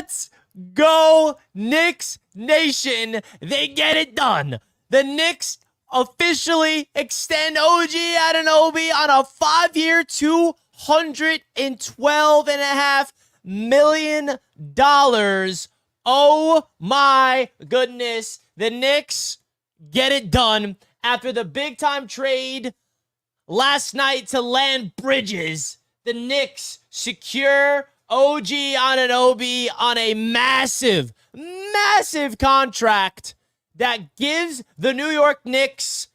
Let's go, Knicks Nation. They get it done. The Knicks officially extend OG Anunoby on a 5-year, $212.5 million. Oh my goodness. The Knicks get it done after the big-time trade last night to land Bridges. The Knicks secure OG Anunoby on a massive contract that gives the New York Knicks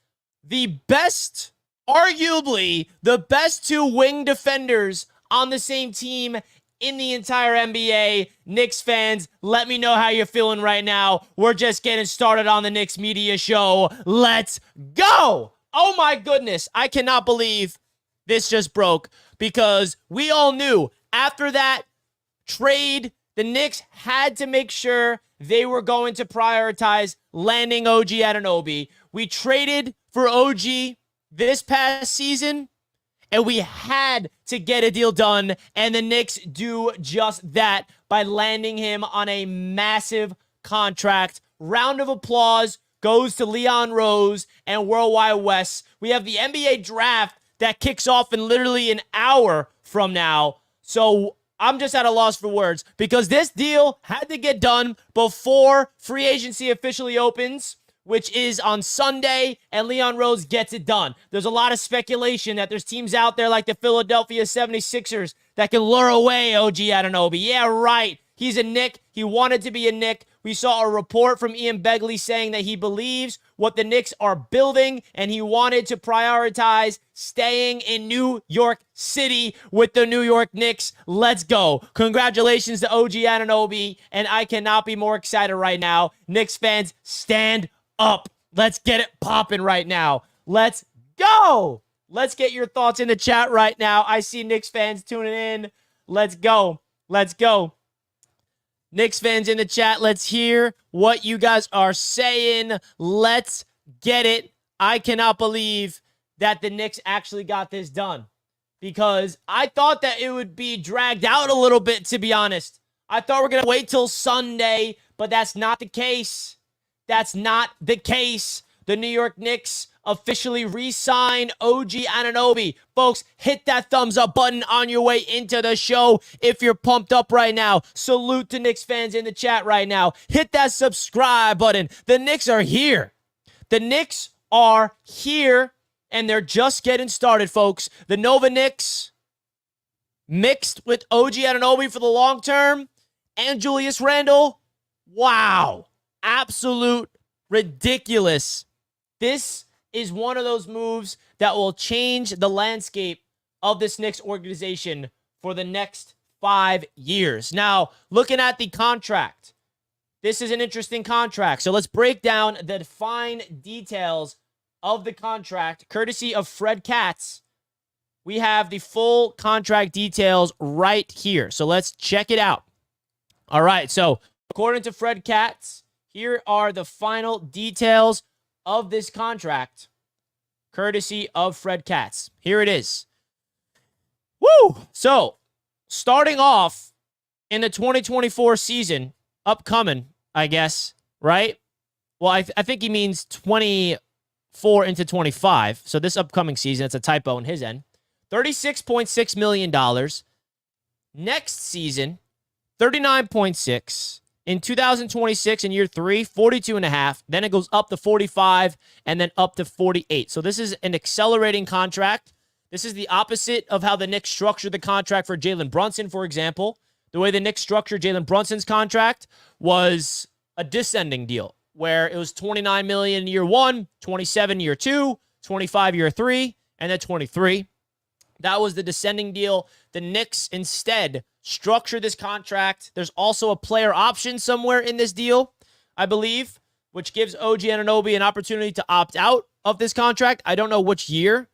the best, arguably the best two wing defenders on the same team in the entire NBA. Knicks fans, let me know how you're feeling right now. We're just getting started on the Knicks Media Show. Let's go! Oh my goodness, I cannot believe this just broke, because we all knew after that trade, the Knicks had to make sure they were going to prioritize landing OG Anunoby. We traded for OG this past season, and we had to get a deal done, and the Knicks do just that by landing him on a massive contract. Round of applause goes to Leon Rose and Worldwide Wes. We have the NBA draft that kicks off in literally an hour from now. So I'm just at a loss for words, because this deal had to get done before free agency officially opens, which is on Sunday, and Leon Rose gets it done. There's a lot of speculation that there's teams out there like the Philadelphia 76ers that can lure away OG Anunoby. Yeah, right. He's a Knick. He wanted to be a Knick. We saw a report from Ian Begley saying that he believes what the Knicks are building, and he wanted to prioritize staying in New York City with the New York Knicks. Let's go. Congratulations to OG Anunoby, and I cannot be more excited right now. Knicks fans, stand up. Let's get it popping right now. Let's go. Let's get your thoughts in the chat right now. I see Knicks fans tuning in. Let's go. Let's go. Knicks fans in the chat, let's hear what you guys are saying. Let's get it. I cannot believe that the Knicks actually got this done, because I thought that it would be dragged out a little bit, to be honest. I thought we're going to wait till Sunday, but that's not the case. That's not the case. The New York Knicks officially re-sign OG Anunoby. Folks, hit that thumbs up button on your way into the show if you're pumped up right now. Salute to Knicks fans in the chat right now. Hit that subscribe button. The Knicks are here. The Knicks are here, and they're just getting started, folks. The Nova Knicks mixed with OG Anunoby for the long term and Julius Randle. Wow. Absolute ridiculous. This is one of those moves that will change the landscape of this Knicks organization for the next 5 years. Now, looking at the contract, this is an interesting contract. So let's break down the fine details of the contract, courtesy of Fred Katz. We have the full contract details right here. So let's check it out. All right, so according to Fred Katz, here are the final details of this contract, courtesy of Fred Katz. Here it is. Woo! So, starting off in the 2024 season, upcoming, I guess, right? Well, I think he means 24 into 25. So this upcoming season, it's a typo on his end. $36.6 million. Next season, 39.6. In 2026, in year 3, 42.5. Then it goes up to 45, and then up to 48. So this is an accelerating contract. This is the opposite of how the Knicks structured the contract for Jalen Brunson, for example. The way the Knicks structured Jalen Brunson's contract was a descending deal, where it was $29 million in year 1, 27 year 2, 25 year 3, and then 23. That was the descending deal. The Knicks instead structured this contract. There's also a player option somewhere in this deal, I believe, which gives OG Anunoby an opportunity to opt out of this contract. I don't know which year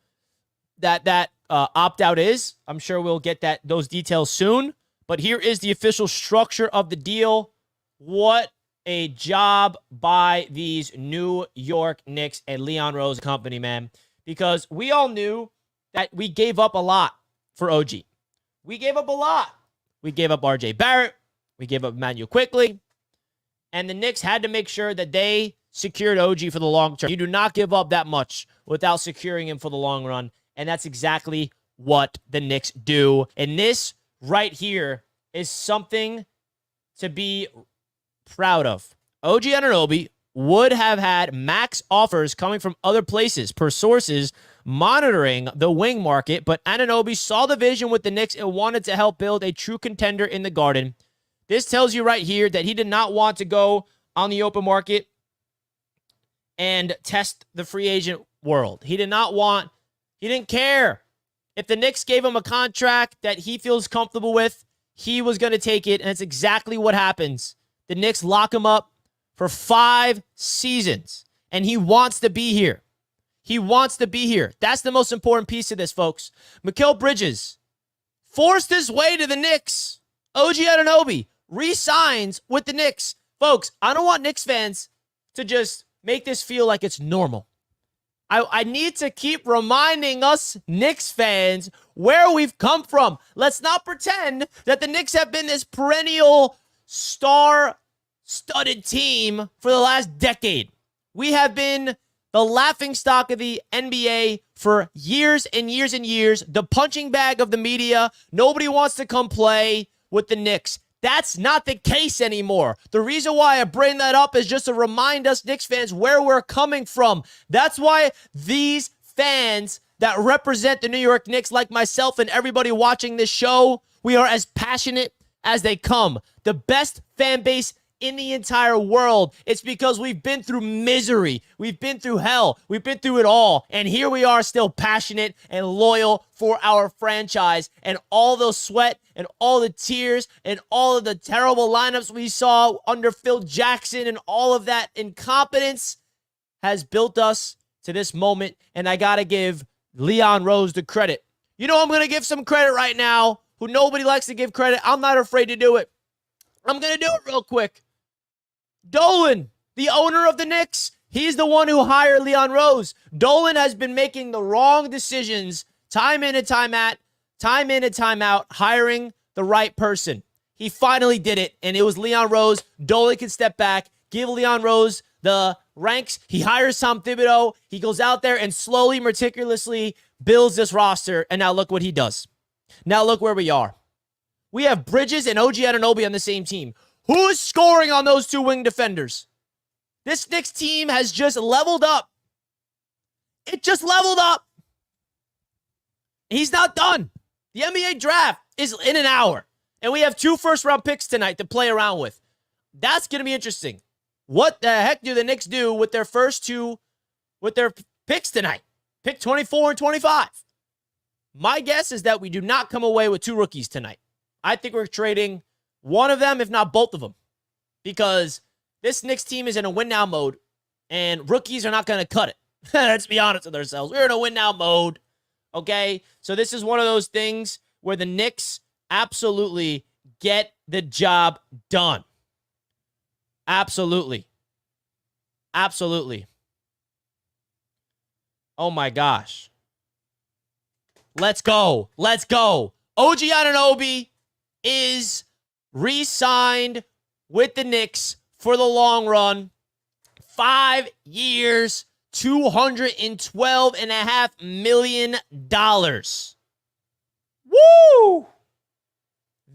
that opt-out is. I'm sure we'll get those details soon. But here is the official structure of the deal. What a job by these New York Knicks and Leon Rose company, man. Because we all knew that we gave up a lot for OG. We gave up a lot. We gave up RJ Barrett. We gave up Emmanuel quickly. And the Knicks had to make sure that they secured OG for the long term. You do not give up that much without securing him for the long run. And that's exactly what the Knicks do. And this right here is something to be proud of. OG Anunoby would have had max offers coming from other places per sources monitoring the wing market, but Anunoby saw the vision with the Knicks and wanted to help build a true contender in the Garden. This tells you right here that he did not want to go on the open market and test the free agent world. He didn't care. If the Knicks gave him a contract that he feels comfortable with, he was going to take it, and it's exactly what happens. The Knicks lock him up for 5 seasons, and he wants to be here. He wants to be here. That's the most important piece of this, folks. Mikal Bridges forced his way to the Knicks. OG Anunoby re-signs with the Knicks. Folks, I don't want Knicks fans to just make this feel like it's normal. I need to keep reminding us Knicks fans where we've come from. Let's not pretend that the Knicks have been this perennial star-studded team for the last decade. We have been the laughingstock of the NBA for years and years and years, the punching bag of the media. Nobody wants to come play with the Knicks. That's not the case anymore. The reason why I bring that up is just to remind us Knicks fans where we're coming from. That's why these fans that represent the New York Knicks, like myself and everybody watching this show, we are as passionate as they come. The best fan base in the entire world. It's because we've been through misery. We've been through hell. We've been through it all. And here we are still passionate and loyal for our franchise. And all the sweat and all the tears and all of the terrible lineups we saw under Phil Jackson and all of that incompetence has built us to this moment. And I got to give Leon Rose the credit. You know, I'm going to give some credit right now who nobody likes to give credit. I'm not afraid to do it. I'm going to do it real quick. Dolan, the owner of the Knicks, he's the one who hired Leon Rose. Dolan has been making the wrong decisions time in and time out, hiring the right person. He finally did it, and it was Leon Rose. Dolan can step back, give Leon Rose the ranks. He hires Tom Thibodeau. He goes out there and slowly, meticulously builds this roster, and now look what he does. Now look where we are. We have Bridges and OG Anunoby on the same team. Who's scoring on those two wing defenders? This Knicks team has just leveled up. It just leveled up. He's not done. The NBA draft is in an hour, and we have 2 first-round picks tonight to play around with. That's going to be interesting. What the heck do the Knicks do with their with their picks tonight? Pick 24 and 25. My guess is that we do not come away with 2 rookies tonight. I think we're trading one of them, if not both of them, because this Knicks team is in a win-now mode, and rookies are not going to cut it. Let's be honest with ourselves. We're in a win-now mode, okay? So this is one of those things where the Knicks absolutely get the job done. Absolutely. Absolutely. Oh, my gosh. Let's go. Let's go. OG Anunoby is re-signed with the Knicks for the long run. 5 years, $212.5 million. Woo!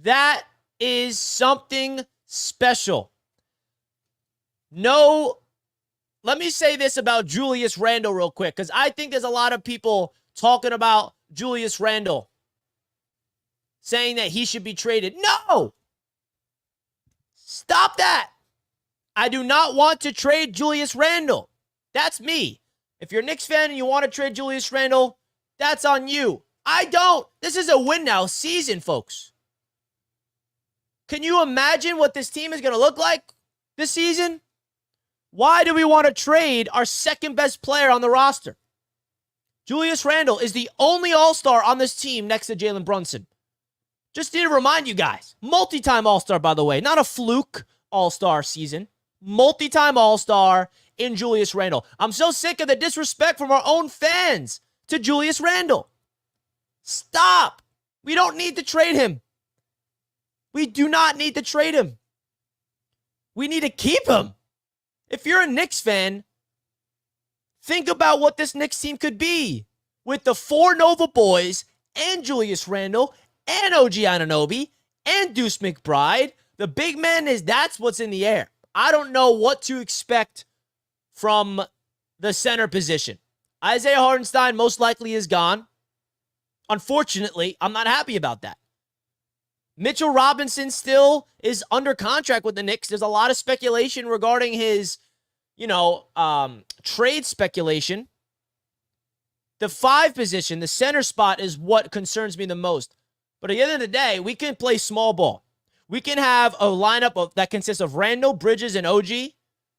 That is something special. No, let me say this about Julius Randle real quick, because I think there's a lot of people talking about Julius Randle, saying that he should be traded. No! Stop that. I do not want to trade Julius Randle. That's me. If you're a Knicks fan and you want to trade Julius Randle, that's on you. I don't. This is a win now season, folks. Can you imagine what this team is going to look like this season? Why do we want to trade our second best player on the roster? Julius Randle is the only all-star on this team next to Jalen Brunson. Just need to remind you guys, multi-time all-star, by the way, not a fluke all-star season. Multi-time all-star in Julius Randle. I'm so sick of the disrespect from our own fans to Julius Randle. Stop. We don't need to trade him. We do not need to trade him. We need to keep him. If you're a Knicks fan, think about what this Knicks team could be with the 4 Nova boys and Julius Randle and OG Anunoby and Deuce McBride. The big man that's what's in the air. I don't know what to expect from the center position. Isaiah Hartenstein most likely is gone. Unfortunately, I'm not happy about that. Mitchell Robinson still is under contract with the Knicks. There's a lot of speculation regarding his, trade speculation. The 5 position, the center spot, is what concerns me the most. But at the end of the day, we can play small ball. We can have a lineup that consists of Randall, Bridges, and OG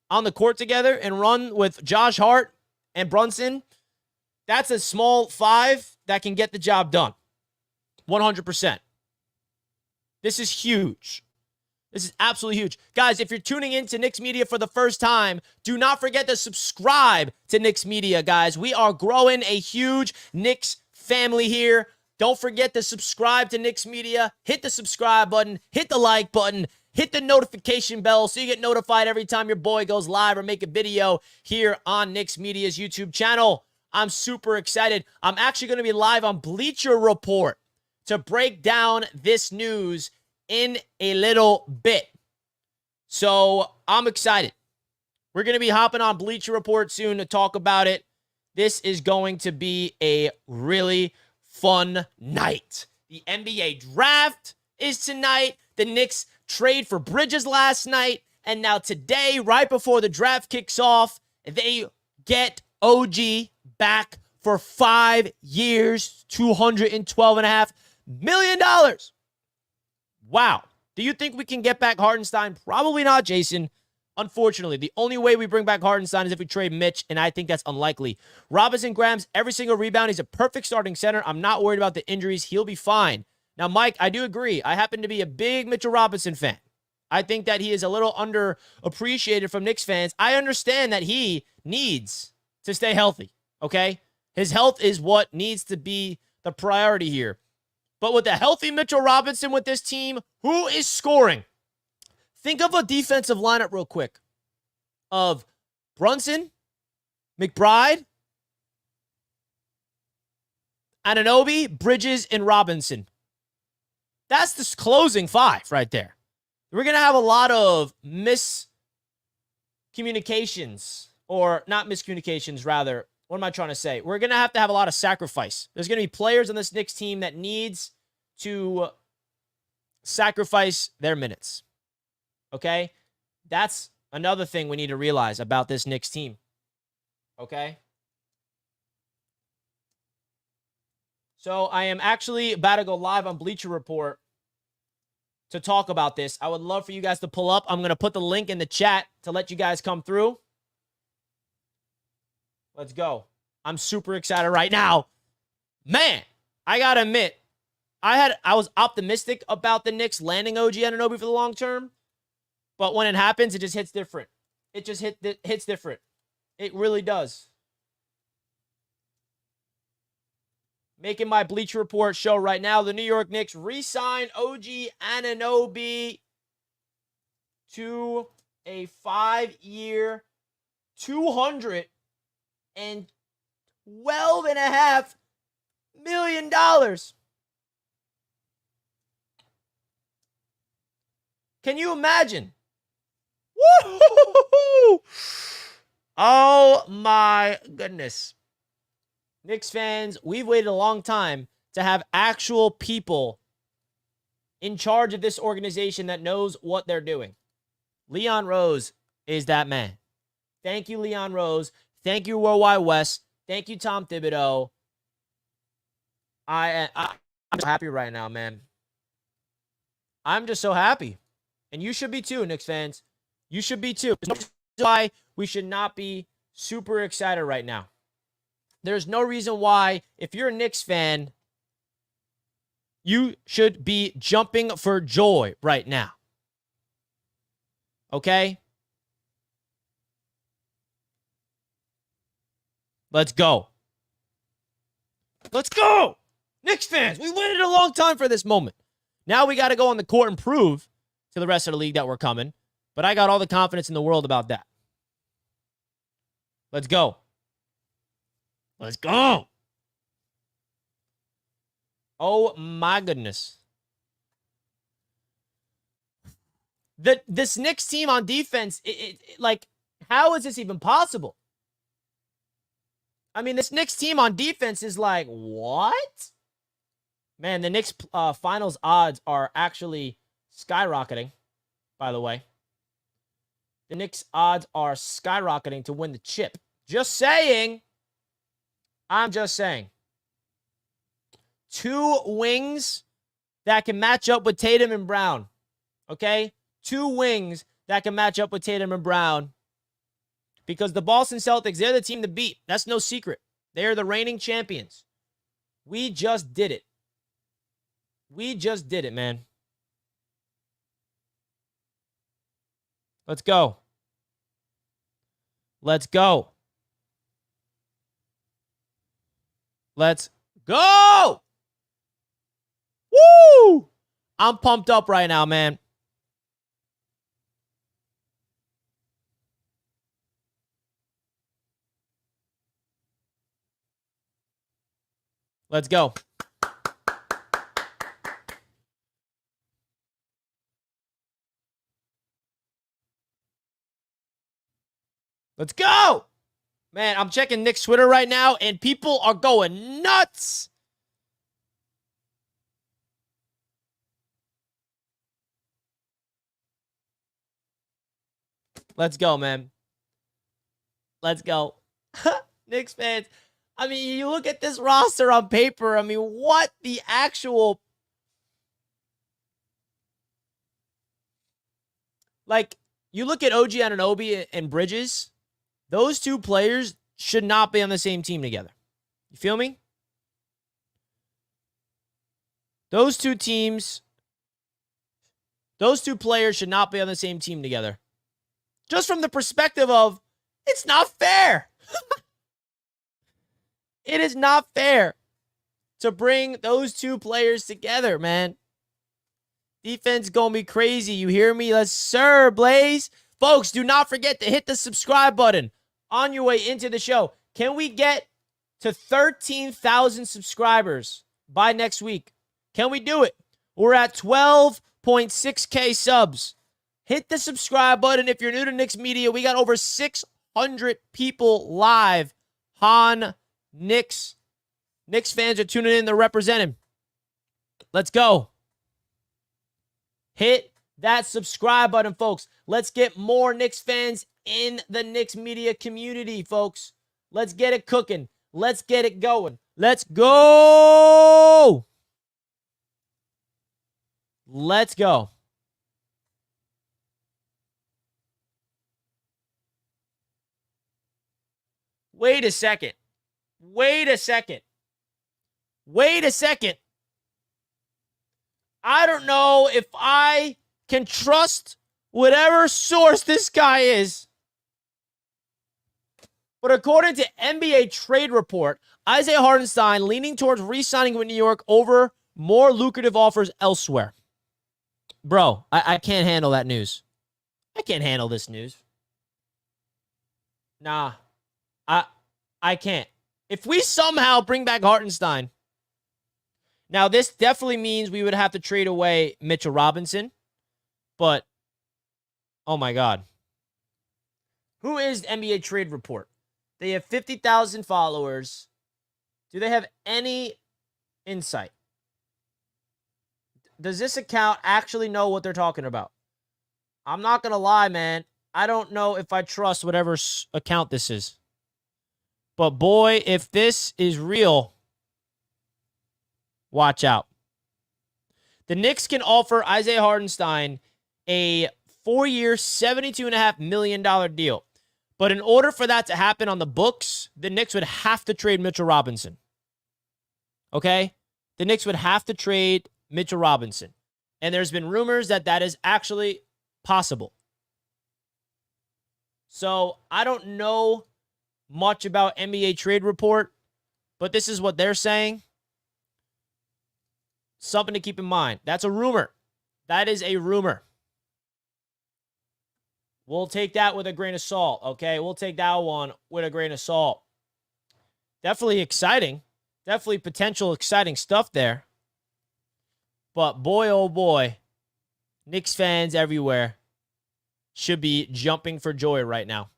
on the court together and run with Josh Hart and Brunson. That's a small 5 that can get the job done. 100%. This is huge. This is absolutely huge. Guys, if you're tuning in to Knicks Media for the first time, do not forget to subscribe to Knicks Media, guys. We are growing a huge Knicks family here. Don't forget to subscribe to Knicks Media. Hit the subscribe button. Hit the like button. Hit the notification bell so you get notified every time your boy goes live or make a video here on Knicks Media's YouTube channel. I'm super excited. I'm actually going to be live on Bleacher Report to break down this news in a little bit. So I'm excited. We're going to be hopping on Bleacher Report soon to talk about it. This is going to be a really fun night. The NBA draft is tonight. The Knicks trade for Bridges last night. And now today, right before the draft kicks off, they get OG back for 5 years, $212.5 million. Wow. Do you think we can get back Hartenstein? Probably not, Jason. Unfortunately, the only way we bring back Hartenstein is if we trade Mitch, and I think that's unlikely. Robinson grabs every single rebound. He's a perfect starting center. I'm not worried about the injuries. He'll be fine. Now, Mike, I do agree. I happen to be a big Mitchell Robinson fan. I think that he is a little underappreciated from Knicks fans. I understand that he needs to stay healthy, okay? His health is what needs to be the priority here. But with a healthy Mitchell Robinson with this team, who is scoring? Think of a defensive lineup real quick of Brunson, McBride, Anunoby, Bridges, and Robinson. That's the closing 5 right there. We're going to have a lot of miscommunications, or not miscommunications, rather. What am I trying to say? We're going to have a lot of sacrifice. There's going to be players on this Knicks team that needs to sacrifice their minutes. Okay? That's another thing we need to realize about this Knicks team. Okay? So I am actually about to go live on Bleacher Report to talk about this. I would love for you guys to pull up. I'm going to put the link in the chat to let you guys come through. Let's go. I'm super excited right now. Man, I got to admit, I was optimistic about the Knicks landing OG Anunoby for the long term. But when it happens, it just hits different. It just hits different. It really does. Making my Bleacher Report show right now. The New York Knicks re-sign OG Anunoby to a 5-year, $212.5 million. Can you imagine? Woo! Oh my goodness. Knicks fans, we've waited a long time to have actual people in charge of this organization that knows what they're doing. Leon Rose is that man. Thank you, Leon Rose. Thank you, Worldwide West. Thank you, Tom Thibodeau. I'm so happy right now, man. I'm just so happy. And you should be too, Knicks fans. You should be too. There's no reason why we should not be super excited right now. There's no reason why, if you're a Knicks fan, you should be jumping for joy right now. Okay? Let's go. Let's go! Knicks fans, we waited a long time for this moment. Now we got to go on the court and prove to the rest of the league that we're coming. But I got all the confidence in the world about that. Let's go. Let's go. Oh, my goodness. This Knicks team on defense, like, how is this even possible? I mean, this Knicks team on defense is like, what? Man, the Knicks finals odds are actually skyrocketing, by the way. The Knicks odds are skyrocketing to win the chip. Just saying. I'm just saying. 2 wings that can match up with Tatum and Brown. Okay? 2 wings that can match up with Tatum and Brown. Because the Boston Celtics, they're the team to beat. That's no secret. They're the reigning champions. We just did it. We just did it, man. Let's go. Let's go. Let's go. Woo! I'm pumped up right now, man. Let's go. Let's go. Man, I'm checking Knicks Twitter right now, and people are going nuts. Let's go, man. Let's go. Knicks fans. I mean, you look at this roster on paper. I mean, what the actual... Like, you look at OG Anunoby and Bridges. Those 2 players should not be on the same team together. You feel me? Those 2 teams, those 2 players should not be on the same team together. Just from the perspective of, it's not fair. It is not fair to bring those 2 players together, man. Defense gonna be crazy. You hear me? Yes, sir, Blaze. Folks, do not forget to hit the subscribe button on your way into the show. Can we get to 13,000 subscribers by next week? Can we do it? We're at 12.6K subs. Hit the subscribe button if you're new to Knicks Media. We got over 600 people live on Knicks. Knicks fans are tuning in. They're representing. Let's go. Hit that subscribe button, folks. Let's get more Knicks fans in the Knicks Media community, folks. Let's get it cooking. Let's get it going. Let's go. Let's go. Wait a second. Wait a second. Wait a second. I don't know if I can trust whatever source this guy is. But according to NBA Trade Report, Isaiah Hartenstein leaning towards re-signing with New York over more lucrative offers elsewhere. Bro, I can't handle that news. I can't handle this news. Nah. I can't. If we somehow bring back Hartenstein, now this definitely means we would have to trade away Mitchell Robinson, but oh my God. Who is NBA Trade Report? They have 50,000 followers. Do they have any insight? Does this account actually know what they're talking about? I'm not going to lie, man. I don't know if I trust whatever account this is. But boy, if this is real, watch out. The Knicks can offer Isaiah Hartenstein a 4-year, $72.5 million deal. But in order for that to happen on the books, the Knicks would have to trade Mitchell Robinson. Okay? The Knicks would have to trade Mitchell Robinson. And there's been rumors that that is actually possible. So I don't know much about NBA Trade Report, but this is what they're saying. Something to keep in mind. That's a rumor. That is a rumor. We'll take that with a grain of salt, okay? We'll take that one with a grain of salt. Definitely exciting. Definitely potential exciting stuff there. But boy, oh boy, Knicks fans everywhere should be jumping for joy right now.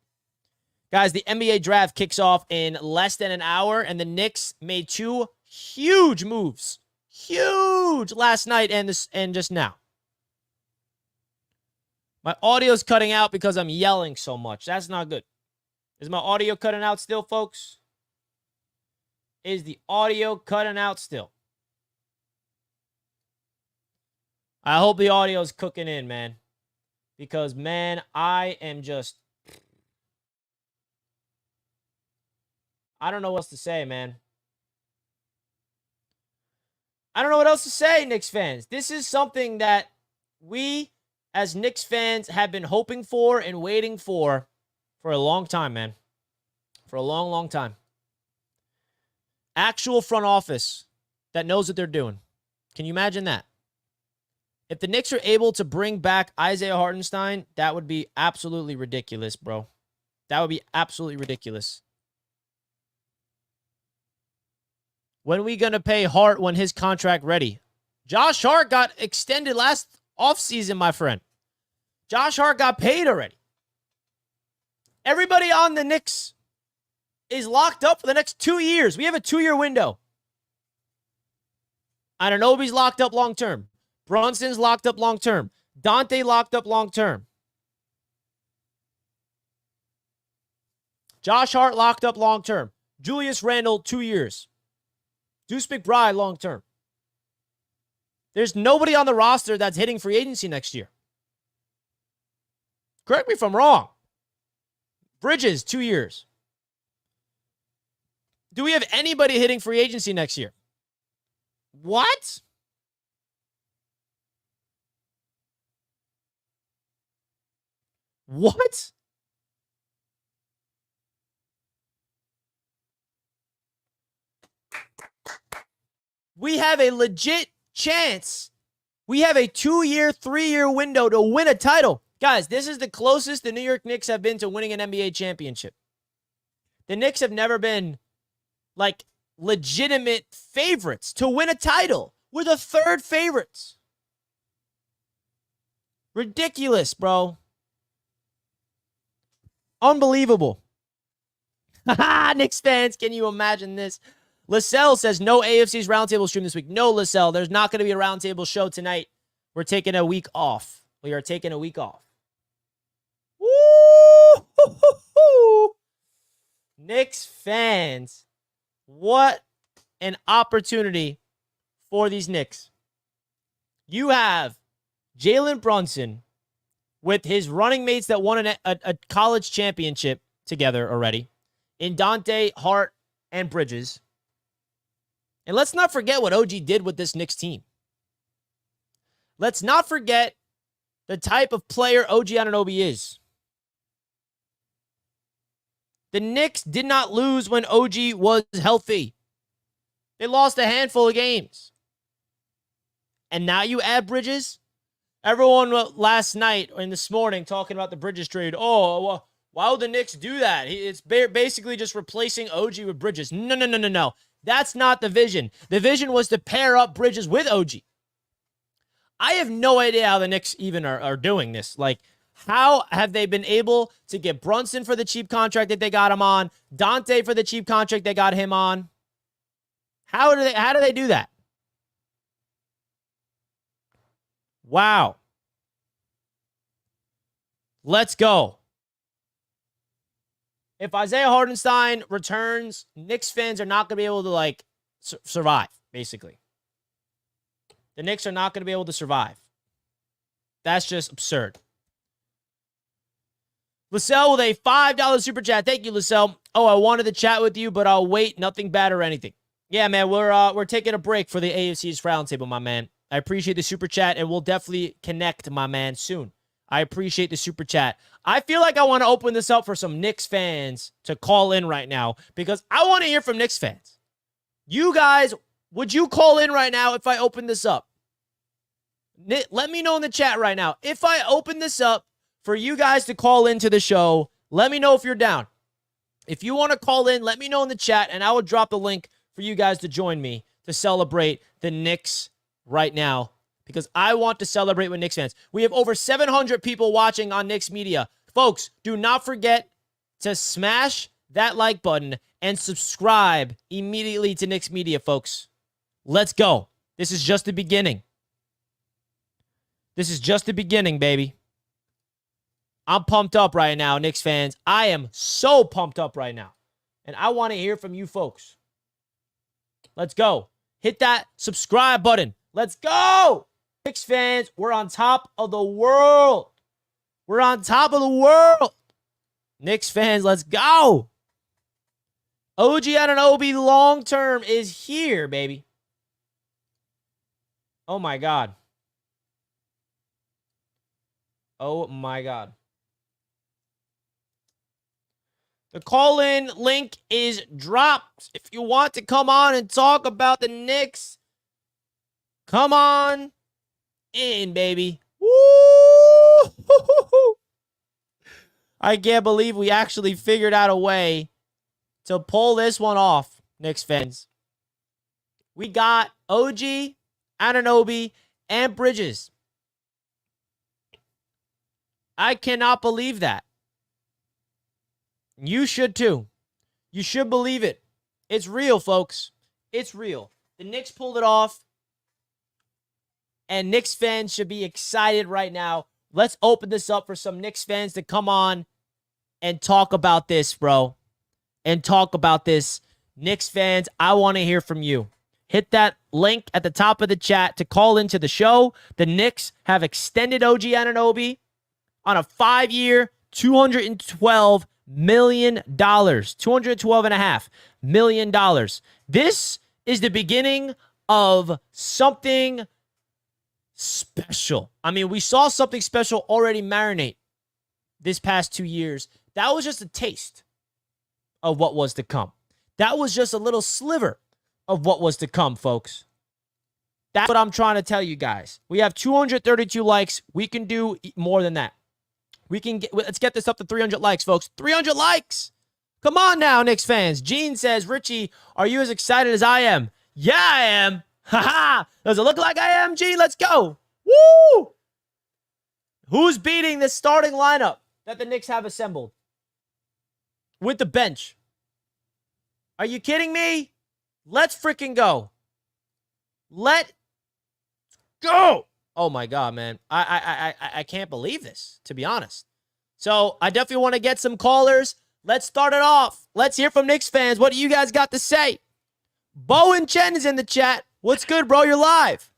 Guys, the NBA draft kicks off in less than an hour, and the Knicks made 2 huge moves. Huge last night and just now. My audio's cutting out because I'm yelling so much. That's not good. Is my audio cutting out still, folks? Is the audio cutting out still? I hope the audio's cooking in, man. Because, man, I am just... I don't know what else to say, man. I don't know what else to say, Knicks fans. This is something that we, as Knicks fans, have been hoping for and waiting for a long time, man. For a long, long time. Actual front office that knows what they're doing. Can you imagine that? If the Knicks are able to bring back Isaiah Hartenstein, that would be absolutely ridiculous, bro. That would be absolutely ridiculous. When are we going to pay Hart when his contract ready? Josh Hart got extended last offseason, my friend. Josh Hart got paid already. Everybody on the Knicks is locked up for the next 2 years. We have a 2-year window. Anunoby's locked up long-term. Brunson's locked up long-term. Dante locked up long-term. Josh Hart locked up long-term. Julius Randle, 2 years. Deuce McBride, long-term. There's nobody on the roster that's hitting free agency next year. Correct me if I'm wrong. Bridges, 2 years. Do we have anybody hitting free agency next year? What? What? We have a legit chance. We have a 2-year, 3-year window to win a title. Guys, this is the closest the New York Knicks have been to winning an NBA championship. The Knicks have never been, like, legitimate favorites to win a title. We're the 3rd favorites. Ridiculous, bro. Unbelievable. Haha, Knicks fans, can you imagine this? LaSalle says no AFC's roundtable stream this week. No, LaSalle, there's not going to be a roundtable show tonight. We're taking a week off. We are taking a week off. Woo! Knicks fans, what an opportunity for these Knicks. You have Jalen Brunson with his running mates that won a college championship together already in Dante, Hart, and Bridges. And let's not forget what OG did with this Knicks team. Let's not forget the type of player OG Anunoby is. The Knicks did not lose when OG was healthy. They lost a handful of games. And now you add Bridges? Everyone last night and this morning talking about the Bridges trade. Oh, well, why would the Knicks do that? It's basically just replacing OG with Bridges. No. That's not the vision. The vision was to pair up Bridges with OG. I have no idea how the Knicks even are doing this. Like, how have they been able to get Brunson for the cheap contract that they got him on, Dante for the cheap contract they got him on? How do they do that? Wow. Let's go. If Isaiah Hartenstein returns, Knicks fans are not going to be able to, like, survive, basically. The Knicks are not going to be able to survive. That's just absurd. LaSalle with a $5 super chat. Thank you, LaSalle. Oh, I wanted to chat with you, but I'll wait. Nothing bad or anything. Yeah, man, we're taking a break for the AFC's roundtable, my man. I appreciate the super chat, and we'll definitely connect, my man, soon. I appreciate the super chat. I feel like I want to open this up for some Knicks fans to call in right now because I want to hear from Knicks fans. You guys, would you call in right now if I open this up? Let me know in the chat right now. If I open this up for you guys to call into the show. Let me know if you're down. If you want to call in, let me know in the chat, and I will drop the link for you guys to join me to celebrate the Knicks right now, because I want to celebrate with Knicks fans. We have over 700 people watching on Knicks Media. Folks, do not forget to smash that like button and subscribe immediately to Knicks Media, folks. Let's go. This is just the beginning. This is just the beginning, baby. I'm pumped up right now, Knicks fans. I am so pumped up right now. And I want to hear from you folks. Let's go. Hit that subscribe button. Let's go. Knicks fans, we're on top of the world. We're on top of the world. Knicks fans, let's go. OG Anunoby long term is here, baby. Oh, my God. Oh, my God. The call-in link is dropped. If you want to come on and talk about the Knicks, come on in, baby. Woo! I can't believe we actually figured out a way to pull this one off, Knicks fans. We got OG, Anunoby, and Bridges. I cannot believe that. You should too. You should believe it. It's real, folks. It's real. The Knicks pulled it off. And Knicks fans should be excited right now. Let's open this up for some Knicks fans to come on and talk about this, bro. And talk about this. Knicks fans, I want to hear from you. Hit that link at the top of the chat to call into the show. The Knicks have extended OG Anunoby on a 5-year, $212 million. $212.5 million. This is the beginning of something special. I mean, we saw something special already marinate this past 2 years. That was just a taste of what was to come. That was just a little sliver of what was to come, folks. That's what I'm trying to tell you guys. We have 232 likes. We can do more than that. Let's get this up to 300 likes, folks. 300 likes. Come on now, Knicks fans. Gene says, Richie, are you as excited as I am? Yeah, I am. Haha. Does it look like I am, Gene? Let's go. Woo! Who's beating the starting lineup that the Knicks have assembled with the bench? Are you kidding me? Let's freaking go. Let go. Oh my God, man. I can't believe this, to be honest. So I definitely want to get some callers. Let's start it off. Let's hear from Knicks fans. What do you guys got to say? Bowen Chen is in the chat. What's good, bro? You're live.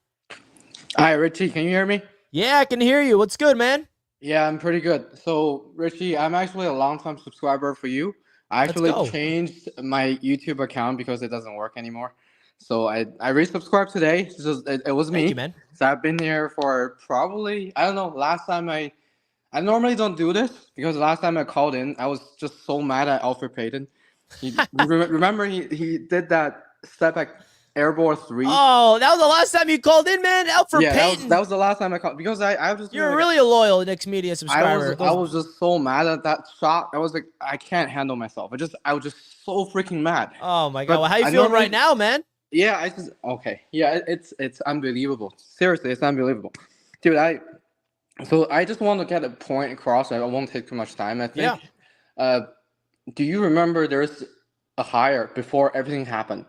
Hi, Richie. Can you hear me? Yeah, I can hear you. What's good, man? Yeah, I'm pretty good. So, Richie, I'm actually a long-time subscriber for you. I actually changed my YouTube account because it doesn't work anymore. So I resubscribed today. It was me. Thank you, man. So I've been here for probably, I don't know, last time I normally don't do this because last time I called in, I was just so mad at Alfred Payton. Remember he did that step back airball 3. Oh, that was the last time you called in, man? Alfred Payton. That was the last time I called because I was just. You're really a loyal Knicks Media subscriber. I was just so mad at that shot. I was like, I can't handle myself. I was just so freaking mad. Oh my God! Well, how you feeling right now, man? Yeah, okay. Yeah, it's unbelievable. Seriously, it's unbelievable, dude. I just want to get a point across. I won't take too much time. I think. Yeah. Do you remember there's a hire before everything happened?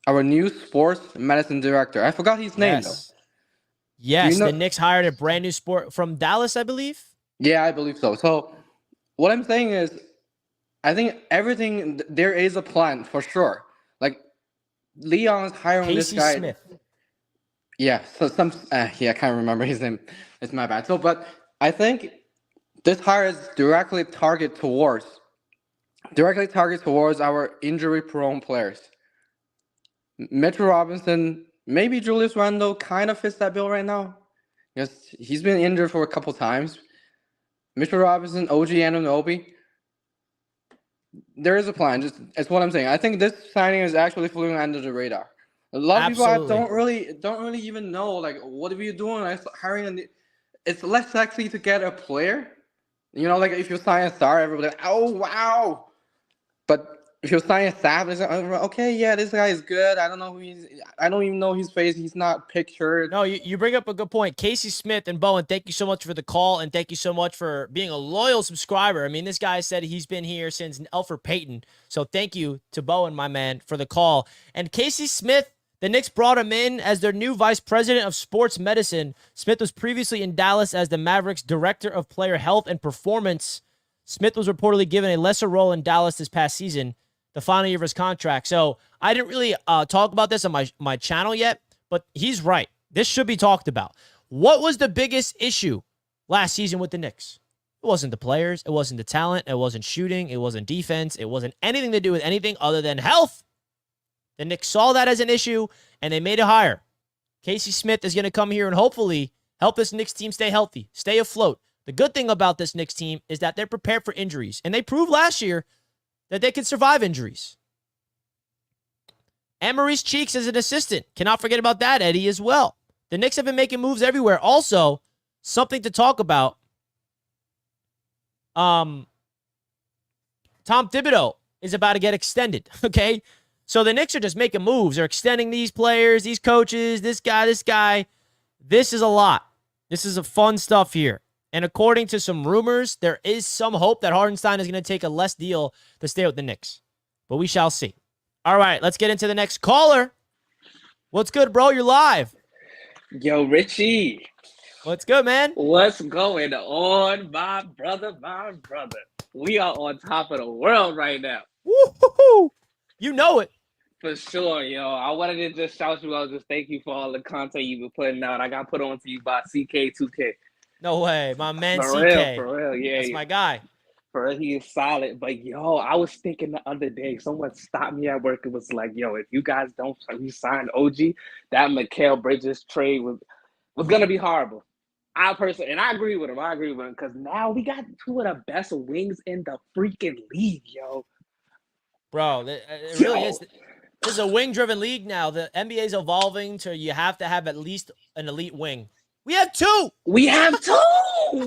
Our new sports medicine director. I forgot his name though. Yes, the Knicks hired a brand new sport from Dallas, I believe. Yeah, I believe so. So what I'm saying is, I think everything there is a plan for sure. Like Leon's hiring Casey this guy. Smith. Yeah, so I can't remember his name. It's my bad. So, but I think this hire is directly targeted towards our injury-prone players. Mitchell Robinson, maybe Julius Randle kind of fits that bill right now. Because he's been injured for a couple times. Mitchell Robinson, OG Anunoby. There is a plan. That's what I'm saying. I think this signing is actually flying under the radar. A lot of people don't really even know, like, what are you doing? Hiring it's less sexy to get a player. You know, like if you sign a star, everybody, oh wow. But if you sign a staff, it's like, okay, yeah, this guy is good. I don't know who he's. I don't even know his face. He's not pictured. No, you bring up a good point. Casey Smith and Bowen, thank you so much for the call, and thank you so much for being a loyal subscriber. I mean, this guy said he's been here since Alfred Payton. So thank you to Bowen, my man, for the call. And Casey Smith, the Knicks brought him in as their new vice president of sports medicine. Smith was previously in Dallas as the Mavericks director of player health and performance. Smith was reportedly given a lesser role in Dallas this past season, the final year of his contract. So I didn't really talk about this on my channel yet, but he's right. This should be talked about. What was the biggest issue last season with the Knicks? It wasn't the players. It wasn't the talent. It wasn't shooting. It wasn't defense. It wasn't anything to do with anything other than health. The Knicks saw that as an issue, and they made a hire. Casey Smith is going to come here and hopefully help this Knicks team stay healthy, stay afloat. The good thing about this Knicks team is that they're prepared for injuries, and they proved last year that they can survive injuries. And Maurice Cheeks as an assistant. Cannot forget about that, Eddie, as well. The Knicks have been making moves everywhere. Also, something to talk about. Tom Thibodeau is about to get extended, okay? So the Knicks are just making moves. They're extending these players, these coaches, this guy. This is a lot. This is a fun stuff here. And according to some rumors, there is some hope that Hartenstein is going to take a less deal to stay with the Knicks. But we shall see. All right, let's get into the next caller. What's good, bro? You're live. Yo, Richie. What's good, man? What's going on, my brother, We are on top of the world right now. Woo-hoo-hoo. You know it. For sure, yo. I wanted to just shout you out, just thank you for all the content you've been putting out. I got put on to you by CK2K. No way. My man For CK. real, yeah. That's my guy. For real, he is solid. But, yo, I was thinking the other day, someone stopped me at work and was like, yo, if you guys don't re-sign OG, that Mikal Bridges trade was going to be horrible. I personally, and I agree with him, because now we got two of the best wings in the freaking league, yo. Bro, it really is. This is a wing-driven league now. The NBA is evolving to you have to have at least an elite wing. We have two. We got two.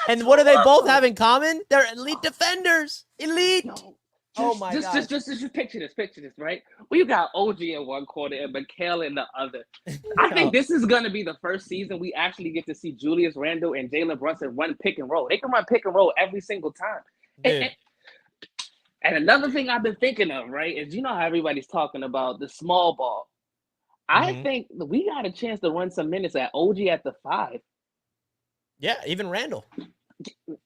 And what do they both have in common? They're elite defenders. Elite. No, oh my god. Just picture this, right? We got OG in one corner and Mikal in the other. I think this is gonna be the first season we actually get to see Julius Randle and Jalen Brunson run pick and roll. They can run pick and roll every single time. And another thing I've been thinking of, right, is you know how everybody's talking about the small ball. I think we got a chance to run some minutes at OG at the 5. Yeah, even Randall.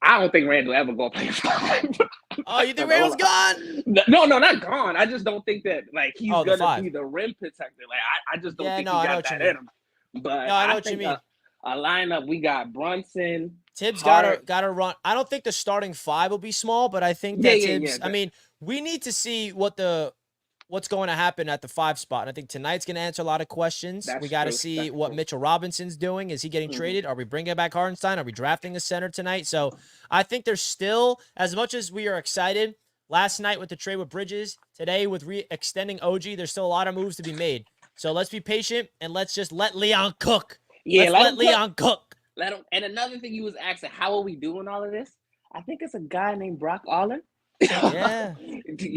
I don't think Randall ever gonna play 5. Oh, you think Randall's gone? No, not gone. I just don't think that like he's gonna be the rim protector. Like I just don't think he got that in him. But no, I know what you mean. A lineup, we got Brunson. Tibbs gotta run. I don't think the starting 5 will be small, but I think that Tibbs. I mean, we need to see what's going to happen at the 5 spot. And I think tonight's going to answer a lot of questions. We got to see what Mitchell Robinson's doing. Is he getting traded? Are we bringing back Hartenstein? Are we drafting a center tonight? So I think there's still, as much as we are excited, last night with the trade with Bridges, today with extending OG, there's still a lot of moves to be made. So let's be patient and let's just let Leon cook. Yeah, let Leon cook. Let him. And another thing you was asking, how are we doing all of this? I think it's a guy named Brock Aller. Yeah.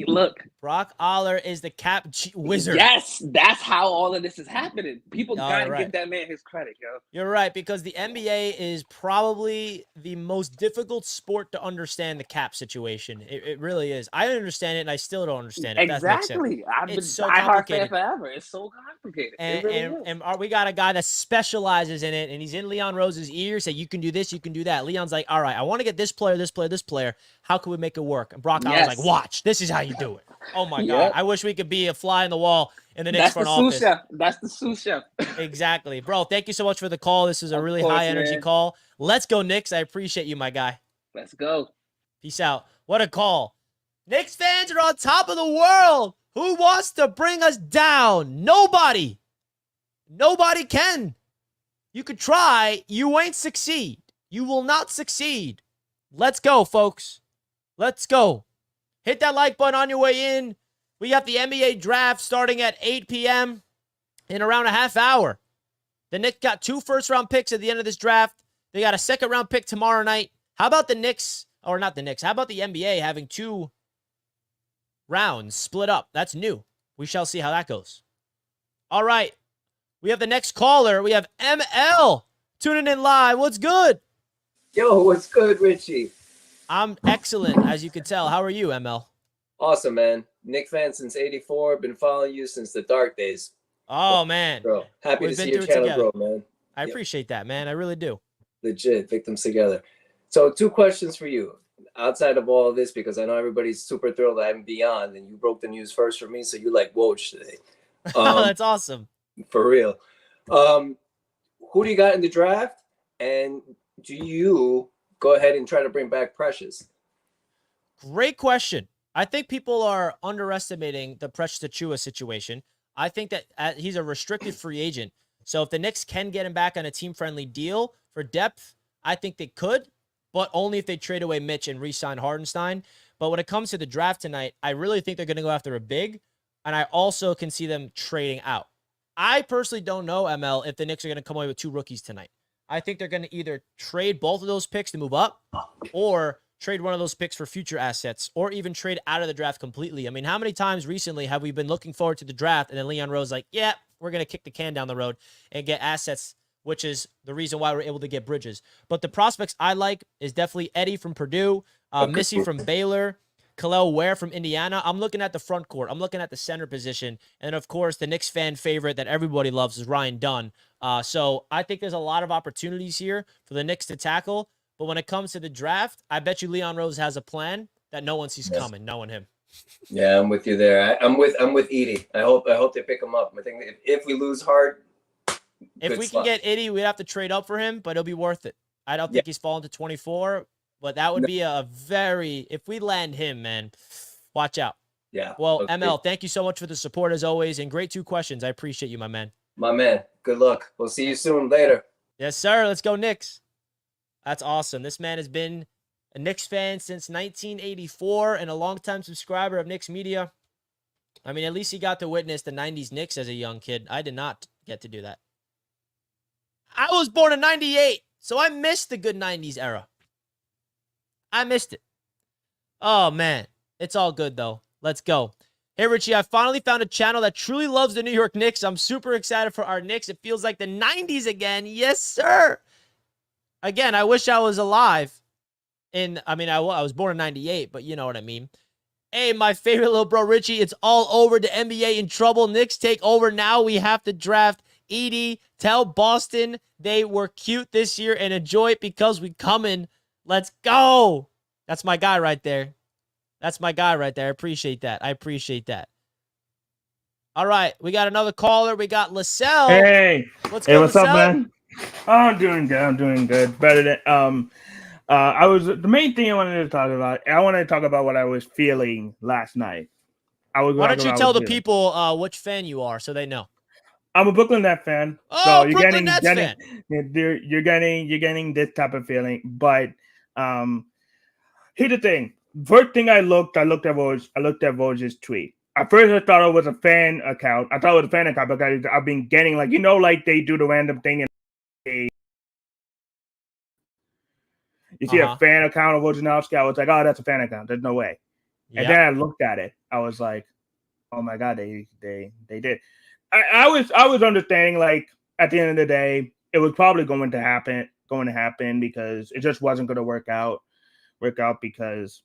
Look. Brock Aller is the cap wizard. Yes, that's how all of this is happening. People gotta give that man his credit, yo. You're right, because the NBA is probably the most difficult sport to understand the cap situation. It really is. I understand it, and I still don't understand it. Exactly. I've been so complicated forever. It's so complicated. And we got a guy that specializes in it, and he's in Leon Rose's ear, say, you can do this, you can do that. Leon's like, all right, I want to get this player, this player, this player. How can we make it work? And Brock Aller's like, watch, this is how you do it. Oh my God. I wish we could be a fly in the wall in the Knicks front office. That's the sous chef. Exactly. Bro, thank you so much for the call. This is a really high energy call. Let's go, Knicks. I appreciate you, my guy. Let's go. Peace out. What a call. Knicks fans are on top of the world. Who wants to bring us down? Nobody. Nobody can. You could try. You ain't succeed. You will not succeed. Let's go, folks. Let's go. Hit that like button on your way in. We got the NBA draft starting at 8 p.m. in around a half hour. The Knicks got 2 first-round picks at the end of this draft. They got a second-round pick tomorrow night. How about the Knicks, or not the Knicks, how about the NBA having 2 rounds split up? That's new. We shall see how that goes. All right. We have the next caller. We have ML tuning in live. What's good? Yo, what's good, Richie? I'm excellent, as you can tell. How are you, ML? Awesome, man. Knicks fan since '84. Been following you since the dark days. Oh, man. Bro, happy We've to been see your through it channel together. grow, man. I appreciate that, man. I really do. Legit, victims together. So 2 questions for you. Outside of all of this, because I know everybody's super thrilled that I'm beyond, and you broke the news first for me, so you like Woj today. That's awesome. For real. Who do you got in the draft? And do you go ahead and try to bring back Precious? Great question. I think people are underestimating the Precious Achiuwa situation. I think that he's a restricted free agent. So if the Knicks can get him back on a team-friendly deal for depth, I think they could, but only if they trade away Mitch and re-sign Hardenstein. But when it comes to the draft tonight, I really think they're going to go after a big, and I also can see them trading out. I personally don't know, ML, if the Knicks are going to come away with 2 rookies tonight. I think they're going to either trade both of those picks to move up or trade one of those picks for future assets or even trade out of the draft completely. I mean, how many times recently have we been looking forward to the draft and then Leon Rose like, yeah, we're going to kick the can down the road and get assets, which is the reason why we're able to get Bridges. But the prospects I like is definitely Eddie from Purdue, Missy from Baylor, Khalil Ware from Indiana. I'm looking at the front court. I'm looking at the center position. And, of course, the Knicks fan favorite that everybody loves is Ryan Dunn. So I think there's a lot of opportunities here for the Knicks to tackle. But when it comes to the draft, I bet you Leon Rose has a plan that no one sees coming, knowing him. Yeah, I'm with you there. I'm with Edie. I hope they pick him up. I think if we lose hard, if we can get Edie, we'd have to trade up for him, but it'll be worth it. I don't think he's fallen to 24, but that would be a very, if we land him, man, watch out. Yeah. Well, okay. ML, thank you so much for the support as always, and great 2 questions. I appreciate you, my man. My man. Good luck. We'll see you soon. Later. Yes, sir. Let's go Knicks. That's awesome. This man has been a Knicks fan since 1984 and a longtime subscriber of Knicks Media. I mean, at least he got to witness the 90s Knicks as a young kid. I did not get to do that. I was born in 98, so I missed the good 90s era. I missed it. Oh, man. It's all good, though. Let's go. Hey, Richie, I finally found a channel that truly loves the New York Knicks. I'm super excited for our Knicks. It feels like the 90s again. Yes, sir. Again, I wish I was alive. I was born in 98, but you know what I mean. Hey, my favorite little bro, Richie, it's all over. The NBA in trouble. Knicks take over now. We have to draft Edie. Tell Boston they were cute this year and enjoy it because we coming. Let's go. That's my guy right there. That's my guy right there. I appreciate that. All right, we got another caller. We got LaSalle. Hey, what's up, man? Oh, I'm doing good. Better than the main thing I wanted to talk about. I wanted to talk about what I was feeling last night. Why don't you tell the people which fan you are so they know? I'm a Brooklyn Nets fan. Oh, so you're Brooklyn Nets fan. You're getting this type of feeling. But here's the thing. First thing I looked at Woj's tweet. At first, I thought it was a fan account. Because I've been getting like they do the random thing and you see a fan account of Wojnarowski. I was like, oh, that's a fan account. There's no way. Yep. And then I looked at it. I was like, oh my god, they did. I was understanding like at the end of the day, it was probably going to happen because it just wasn't going to work out because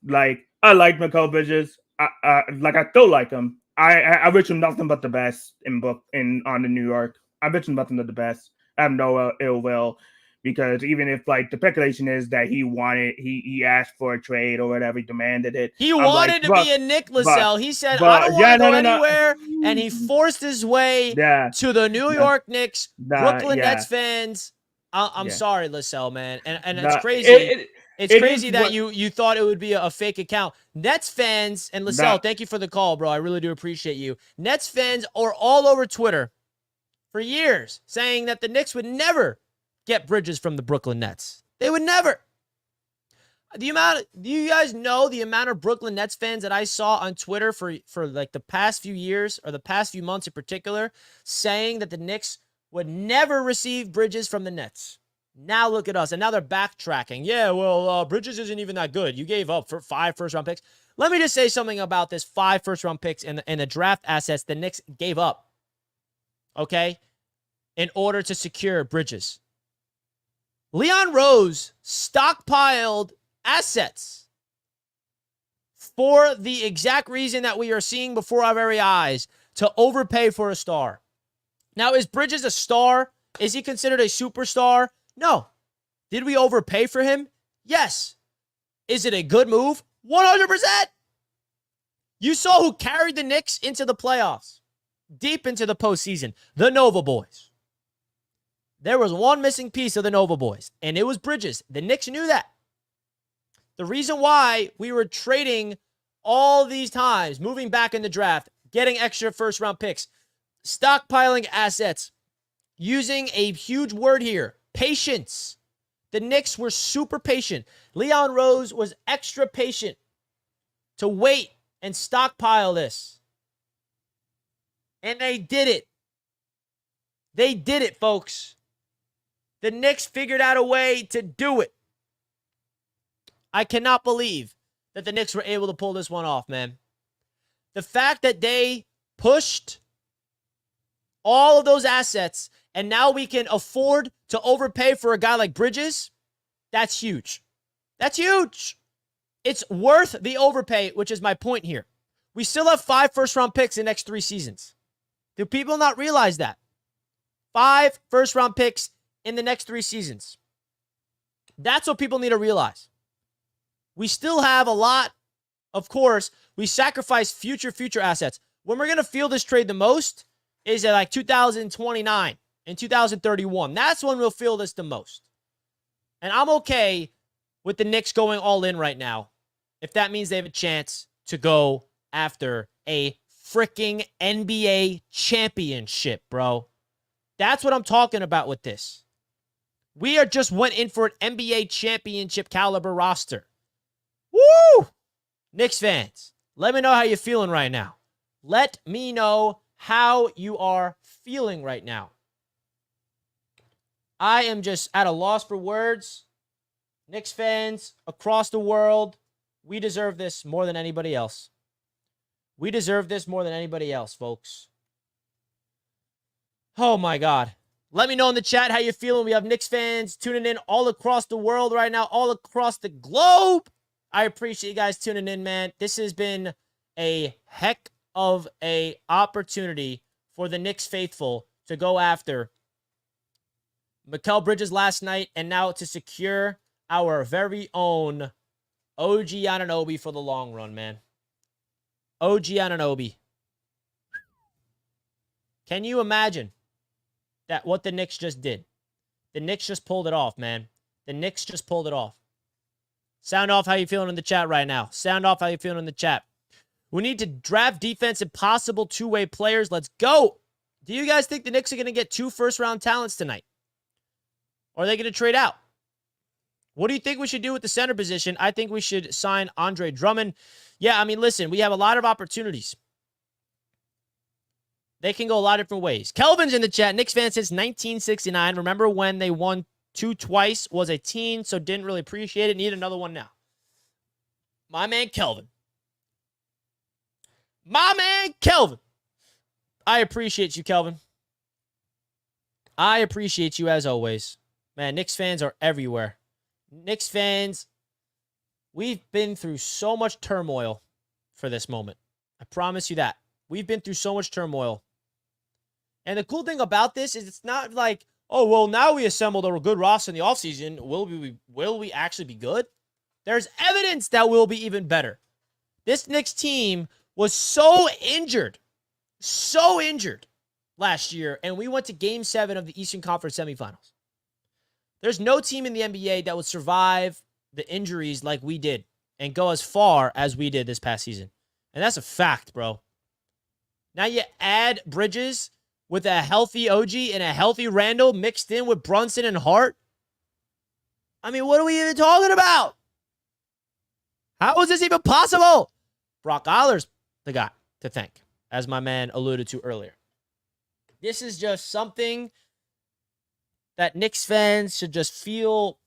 like I like Mikal Bridges. I still like him. I wish him nothing but the best on the New York. I wish him nothing but the best. I have no ill will because even if like the speculation is that he asked for a trade or whatever, he demanded it. He wanted to be a Nick LaSalle. He said, I don't want to go anywhere. And he forced his way to the New York Knicks, Brooklyn Nets fans. I'm sorry, LaSalle, man. And it's crazy. It's crazy that you thought it would be a fake account. Nets fans, and LaSalle, thank you for the call, bro. I really do appreciate you. Nets fans are all over Twitter for years saying that the Knicks would never get Bridges from the Brooklyn Nets. They would never. Do you guys know the amount of Brooklyn Nets fans that I saw on Twitter for like the past few years or the past few months in particular saying that the Knicks would never receive Bridges from the Nets. Now look at us. And now they're backtracking. Yeah, well, Bridges isn't even that good. You gave up for 5 first-round picks. Let me just say something about this 5 first-round picks and the draft assets the Knicks gave up, okay, in order to secure Bridges. Leon Rose stockpiled assets for the exact reason that we are seeing before our very eyes, to overpay for a star. Now, is Bridges a star? Is he considered a superstar? No. Did we overpay for him? Yes. Is it a good move? 100%. You saw who carried the Knicks into the playoffs, deep into the postseason. The Nova Boys. There was one missing piece of the Nova Boys, and it was Bridges. The Knicks knew that. The reason why we were trading all these times, moving back in the draft, getting extra first-round picks, stockpiling assets, using a huge word here, patience. The Knicks were super patient. Leon Rose was extra patient to wait and stockpile this. And they did it. They did it, folks. The Knicks figured out a way to do it. I cannot believe that the Knicks were able to pull this one off, man. The fact that they pushed all of those assets and now we can afford to overpay for a guy like Bridges, that's huge. That's huge. It's worth the overpay, which is my point here. We still have 5 first-round picks in the next 3 seasons. Do people not realize that? 5 first-round picks in the next 3 seasons. That's what people need to realize. We still have a lot. Of course, we sacrifice future assets. When we're going to feel this trade the most is at like 2029 and 2031. That's when we'll feel this the most. And I'm okay with the Knicks going all in right now if that means they have a chance to go after a freaking NBA championship, bro. That's what I'm talking about with this. We are just went in for an NBA championship caliber roster. Woo! Knicks fans, let me know how you're feeling right now. Let me know how you are feeling right now. I am just at a loss for words. Knicks fans across the world, we deserve this more than anybody else. We deserve this more than anybody else, folks. Oh, my God. Let me know in the chat how you're feeling. We have Knicks fans tuning in all across the world right now, all across the globe. I appreciate you guys tuning in, man. This has been a heck of a opportunity for the Knicks faithful to go after Mikal Bridges last night and now to secure our very own OG Anunoby for the long run, man. OG Anunoby. Can you imagine that what the Knicks just did? The Knicks just pulled it off, man. The Knicks just pulled it off. Sound off how you feeling in the chat right now. Sound off how you feeling in the chat. We need to draft defense and possible two-way players. Let's go. Do you guys think the Knicks are going to get 2 first-round talents tonight? Or are they going to trade out? What do you think we should do with the center position? I think we should sign Andre Drummond. Yeah, I mean, listen, we have a lot of opportunities. They can go a lot of different ways. Kelvin's in the chat. Knicks fan since 1969. Remember when they won 2 twice? Was a teen, so didn't really appreciate it. Need another one now. My man Kelvin. My man Kelvin. I appreciate you, Kelvin. I appreciate you as always. Man, Knicks fans are everywhere. Knicks fans, we've been through so much turmoil for this moment. I promise you that. We've been through so much turmoil. And the cool thing about this is it's not like, oh, well, now we assembled a good roster in the offseason. Will we actually be good? There's evidence that we'll be even better. This Knicks team was so injured last year, and we went to Game 7 of the Eastern Conference semifinals. There's no team in the NBA that would survive the injuries like we did and go as far as we did this past season. And that's a fact, bro. Now you add Bridges with a healthy OG and a healthy Randall mixed in with Brunson and Hart. I mean, what are we even talking about? How is this even possible? Brock Eiler's the guy to thank, as my man alluded to earlier. This is just something that Knicks fans should just feel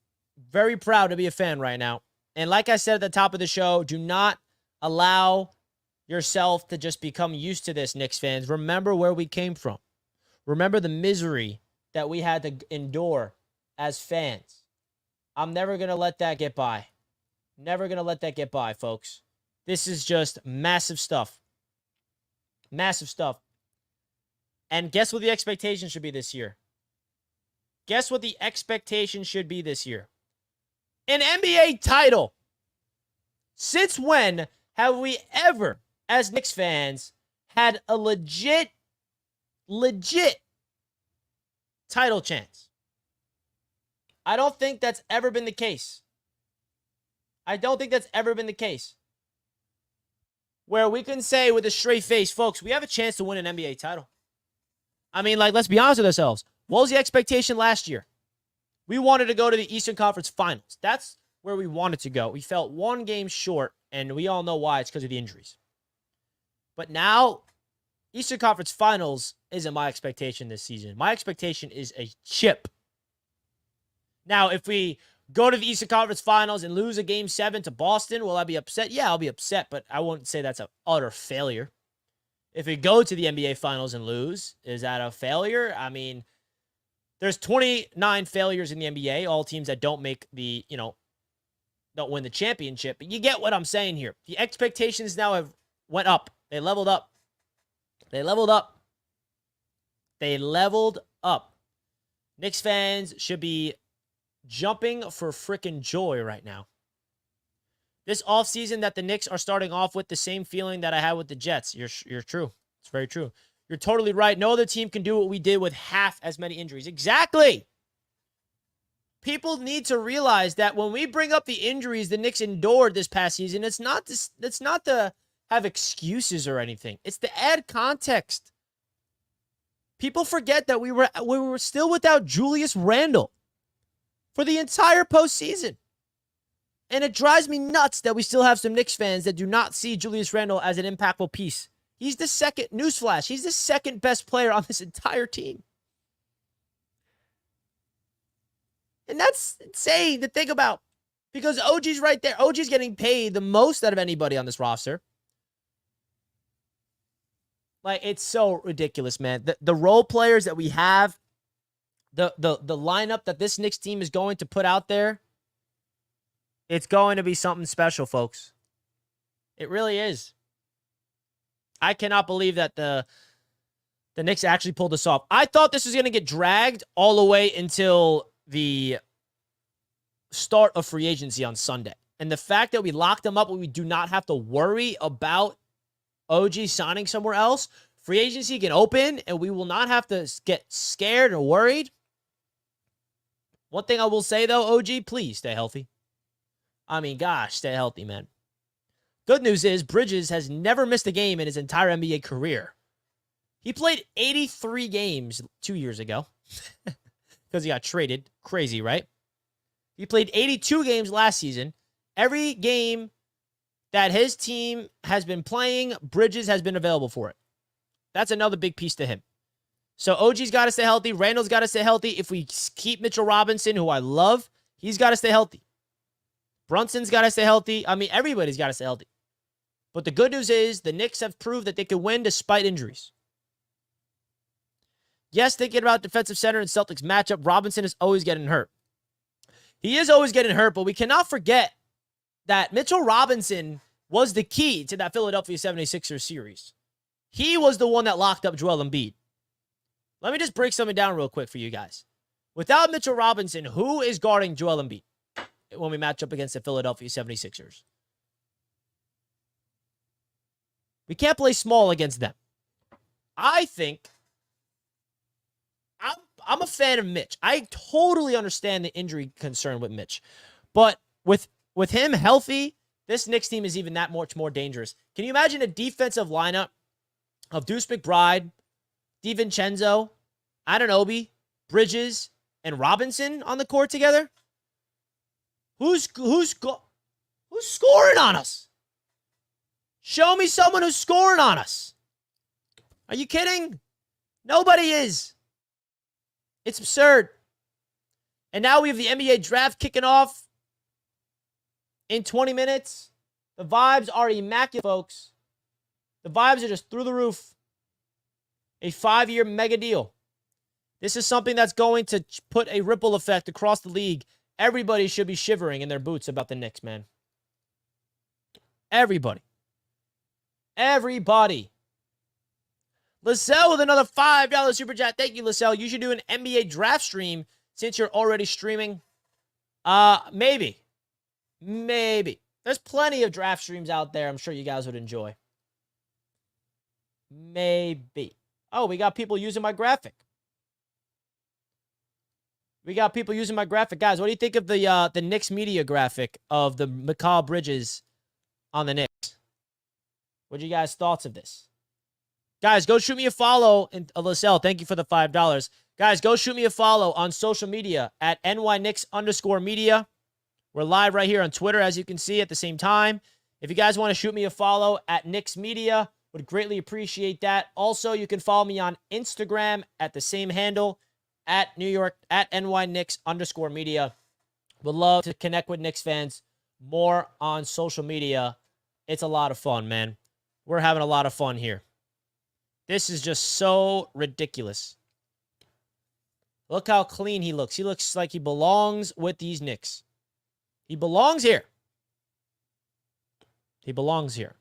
very proud to be a fan right now. And like I said at the top of the show, do not allow yourself to just become used to this, Knicks fans. Remember where we came from. Remember the misery that we had to endure as fans. I'm never going to let that get by. Never going to let that get by, folks. This is just massive stuff. Massive stuff. And guess what the expectation should be this year? Guess what the expectation should be this year? An NBA title. Since when have we ever, as Knicks fans, had a legit title chance? I don't think that's ever been the case. I don't think that's ever been the case. Where we can say with a straight face, folks, we have a chance to win an NBA title. I mean, like, let's be honest with ourselves. What was the expectation last year? We wanted to go to the Eastern Conference Finals. That's where we wanted to go. We felt one game short, and we all know why. It's because of the injuries. But now, Eastern Conference Finals isn't my expectation this season. My expectation is a chip. Now, if we go to the Eastern Conference Finals and lose a Game 7 to Boston, will I be upset? Yeah, I'll be upset, but I wouldn't say that's an utter failure. If we go to the NBA Finals and lose, is that a failure? I mean, there's 29 failures in the NBA, all teams that don't make the, don't win the championship. But you get what I'm saying here. The expectations now have went up. They leveled up. They leveled up. They leveled up. Knicks fans should be jumping for freaking joy right now. This offseason that the Knicks are starting off with the same feeling that I had with the Jets. You're true. It's very true. You're totally right. No other team can do what we did with half as many injuries. Exactly. People need to realize that when we bring up the injuries the Knicks endured this past season, it's not to have excuses or anything. It's to add context. People forget that we were still without Julius Randle for the entire postseason. And it drives me nuts that we still have some Knicks fans that do not see Julius Randle as an impactful piece. He's the second, newsflash, he's the second best player on this entire team. And that's insane to think about because OG's right there. OG's getting paid the most out of anybody on this roster. Like, it's so ridiculous, man. The role players that we have, the lineup that this Knicks team is going to put out there, it's going to be something special, folks. It really is. I cannot believe that the Knicks actually pulled this off. I thought this was going to get dragged all the way until the start of free agency on Sunday. And the fact that we locked them up and we do not have to worry about OG signing somewhere else, free agency can open and we will not have to get scared or worried. One thing I will say, though, OG, please stay healthy. I mean, gosh, stay healthy, man. Good news is Bridges has never missed a game in his entire NBA career. He played 83 games 2 years ago because he got traded. Crazy, right? He played 82 games last season. Every game that his team has been playing, Bridges has been available for it. That's another big piece to him. So OG's got to stay healthy. Randall's got to stay healthy. If we keep Mitchell Robinson, who I love, he's got to stay healthy. Brunson's got to stay healthy. I mean, everybody's got to stay healthy. But the good news is the Knicks have proved that they can win despite injuries. Yes, thinking about defensive center and Celtics matchup, Robinson is always getting hurt. He is always getting hurt, but we cannot forget that Mitchell Robinson was the key to that Philadelphia 76ers series. He was the one that locked up Joel Embiid. Let me just break something down real quick for you guys. Without Mitchell Robinson, who is guarding Joel Embiid when we match up against the Philadelphia 76ers? We can't play small against them. I think I'm a fan of Mitch. I totally understand the injury concern with Mitch. But with him healthy, this Knicks team is even that much more dangerous. Can you imagine a defensive lineup of Deuce McBride, DiVincenzo, Anunoby, Bridges, and Robinson on the court together? Who's scoring on us? Show me someone who's scoring on us. Are you kidding? Nobody is. It's absurd. And now we have the NBA draft kicking off in 20 minutes. The vibes are immaculate, folks. The vibes are just through the roof. A 5-year mega deal. This is something that's going to put a ripple effect across the league. Everybody should be shivering in their boots about the Knicks, man. Everybody. Everybody. LaSalle with another $5 super chat. Thank you, LaSalle. You should do an NBA draft stream since you're already streaming. Maybe. There's plenty of draft streams out there I'm sure you guys would enjoy. Maybe. Oh, we got people using my graphic. Guys, what do you think of the Knicks media graphic of the Mikal Bridges on the Knicks? What are you guys' thoughts of this? Guys, go shoot me a follow. And LaSalle, thank you for the $5. Guys, go shoot me a follow on social media at NYKnicks_media. We're live right here on Twitter, as you can see, at the same time. If you guys want to shoot me a follow at Knicks Media, would greatly appreciate that. Also, you can follow me on Instagram at the same handle, at NYKnicks_media. Would love to connect with Knicks fans more on social media. It's a lot of fun, man. We're having a lot of fun here. This is just so ridiculous. Look how clean he looks. He looks like he belongs with these Knicks. He belongs here. He belongs here.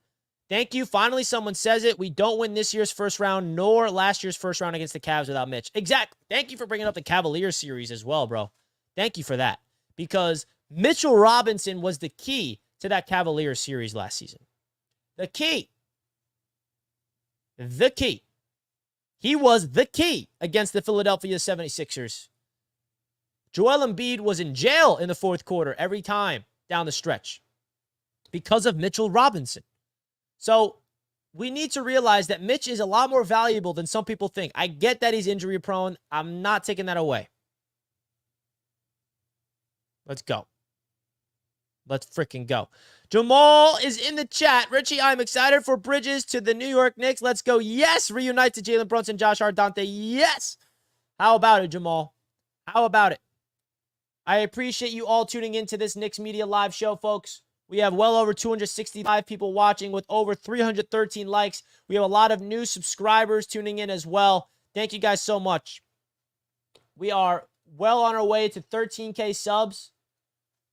Thank you. Finally, someone says it. We don't win this year's first round nor last year's first round against the Cavs without Mitch. Exactly. Thank you for bringing up the Cavaliers series as well, bro. Thank you for that. Because Mitchell Robinson was the key to that Cavaliers series last season. The key. He was the key against the Philadelphia 76ers. Joel Embiid was in jail in the fourth quarter every time down the stretch because of Mitchell Robinson. So we need to realize that Mitch is a lot more valuable than some people think. I get that he's injury prone. I'm not taking that away. Let's go. Let's freaking go. Jamal is in the chat. Richie, I'm excited for Bridges to the New York Knicks. Let's go. Yes. Reunite to Jalen Brunson, Josh Ardante. Yes. How about it, Jamal? How about it? I appreciate you all tuning into this Knicks Media Live show, folks. We have well over 265 people watching with over 313 likes. We have a lot of new subscribers tuning in as well. Thank you guys so much. We are well on our way to 13K subs.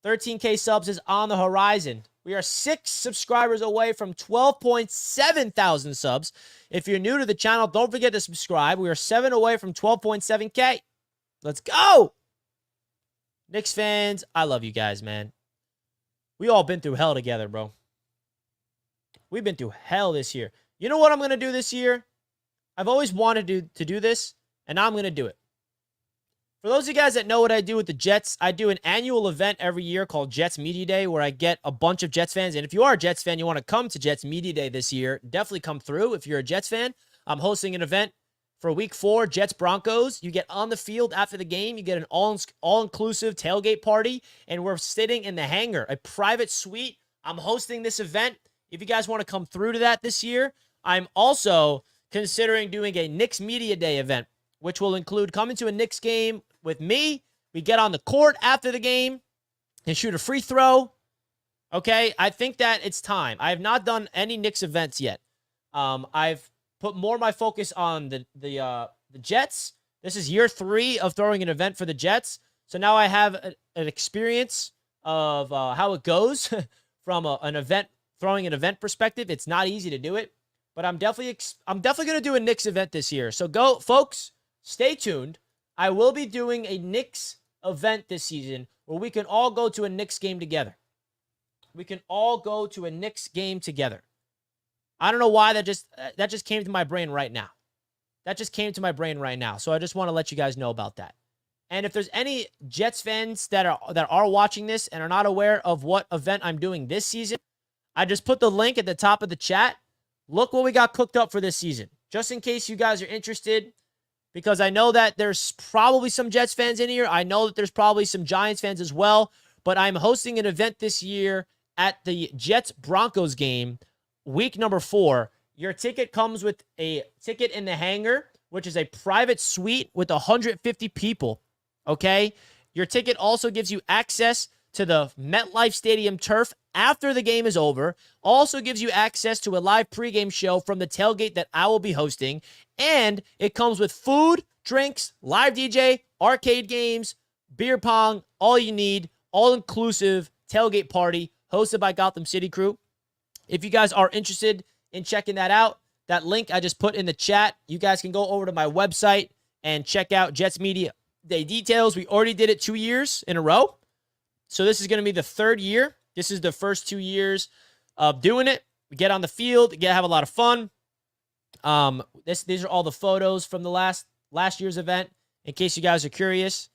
13K subs is on the horizon. We are 6 subscribers away from 12.7 thousand subs. If you're new to the channel, don't forget to subscribe. We are 7 away from 12.7K. Let's go! Knicks fans, I love you guys, man. We all been through hell together, bro. We've been through hell this year. You know what I'm going to do this year? I've always wanted to do this, and I'm going to do it. For those of you guys that know what I do with the Jets, I do an annual event every year called Jets Media Day where I get a bunch of Jets fans. And if you are a Jets fan, you want to come to Jets Media Day this year, definitely come through. If you're a Jets fan, I'm hosting an event for Week 4, Jets Broncos. You get on the field after the game. You get an all-inclusive tailgate party, and we're sitting in the hangar, a private suite. I'm hosting this event. If you guys want to come through to that this year, I'm also considering doing a Knicks Media Day event, which will include coming to a Knicks game with me. We get on the court after the game and shoot a free throw. Okay, I think that it's time. I have not done any Knicks events yet. I've put more of my focus on the Jets. This is year 3 of throwing an event for the Jets. So now I have an experience of how it goes from throwing an event perspective. It's not easy to do it, but I'm definitely going to do a Knicks event this year. So go, folks, stay tuned. I will be doing a Knicks event this season where we can all go to a Knicks game together. We can all go to a Knicks game together. I don't know why that just came to my brain right now. That just came to my brain right now. So I just want to let you guys know about that. And if there's any Jets fans that are watching this and are not aware of what event I'm doing this season, I just put the link at the top of the chat. Look what we got cooked up for this season. Just in case you guys are interested, because I know that there's probably some Jets fans in here. I know that there's probably some Giants fans as well. But I'm hosting an event this year at the Jets-Broncos game, week number 4. Your ticket comes with a ticket in the hangar, which is a private suite with 150 people, okay? Your ticket also gives you access to the MetLife Stadium turf after the game is over. Also gives you access to a live pregame show from the tailgate that I will be hosting. And it comes with food, drinks, live DJ, arcade games, beer pong, all you need, all-inclusive tailgate party hosted by Gotham City Crew. If you guys are interested in checking that out, that link I just put in the chat, you guys can go over to my website and check out Jets Media Day details. We already did it 2 years in a row. So this is going to be the third year. This is the first 2 years of doing it. We get on the field, have a lot of fun. These are all the photos from the last year's event. In case you guys are curious,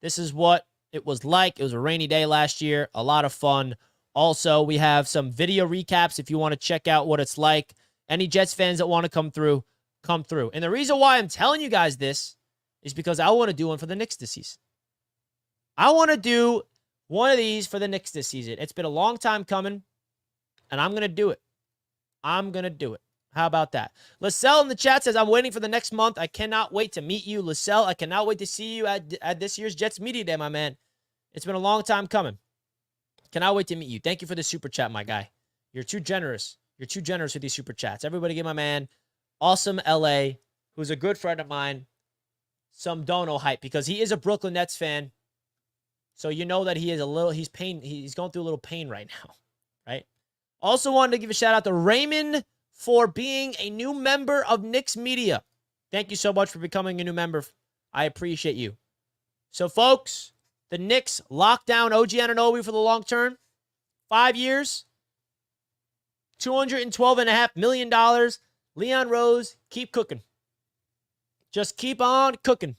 this is what it was like. It was a rainy day last year. A lot of fun. Also, we have some video recaps if you want to check out what it's like. Any Jets fans that want to come through, come through. And the reason why I'm telling you guys this is because I want to do one for the Knicks this season. I want to do one of these for the Knicks this season. It's been a long time coming, and I'm going to do it. I'm going to do it. How about that? Lascelle in the chat says, I'm waiting for the next month. I cannot wait to meet you. Lascelle, I cannot wait to see you at this year's Jets Media Day, my man. It's been a long time coming. Cannot wait to meet you. Thank you for the super chat, my guy. You're too generous. You're too generous with these super chats. Everybody give my man, Awesome LA, who's a good friend of mine, some dono hype because he is a Brooklyn Nets fan. So you know that he's going through a little pain right now, right? Also wanted to give a shout out to Raymond for being a new member of Knicks Media. Thank you so much for becoming a new member. I appreciate you. So folks, the Knicks locked down OG Anunoby for the long term. 5 years, $212.5 million. Leon Rose, keep cooking. Just keep on cooking.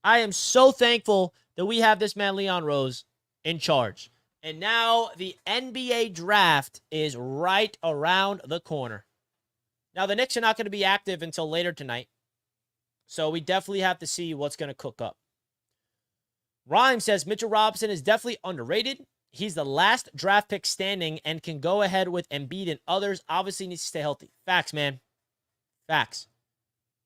I am so thankful that we have this man, Leon Rose, in charge. And now the NBA draft is right around the corner. Now, the Knicks are not going to be active until later tonight. So we definitely have to see what's going to cook up. Rhyme says Mitchell Robinson is definitely underrated. He's the last draft pick standing and can go ahead with Embiid and others. Obviously needs to stay healthy. Facts, man. Facts.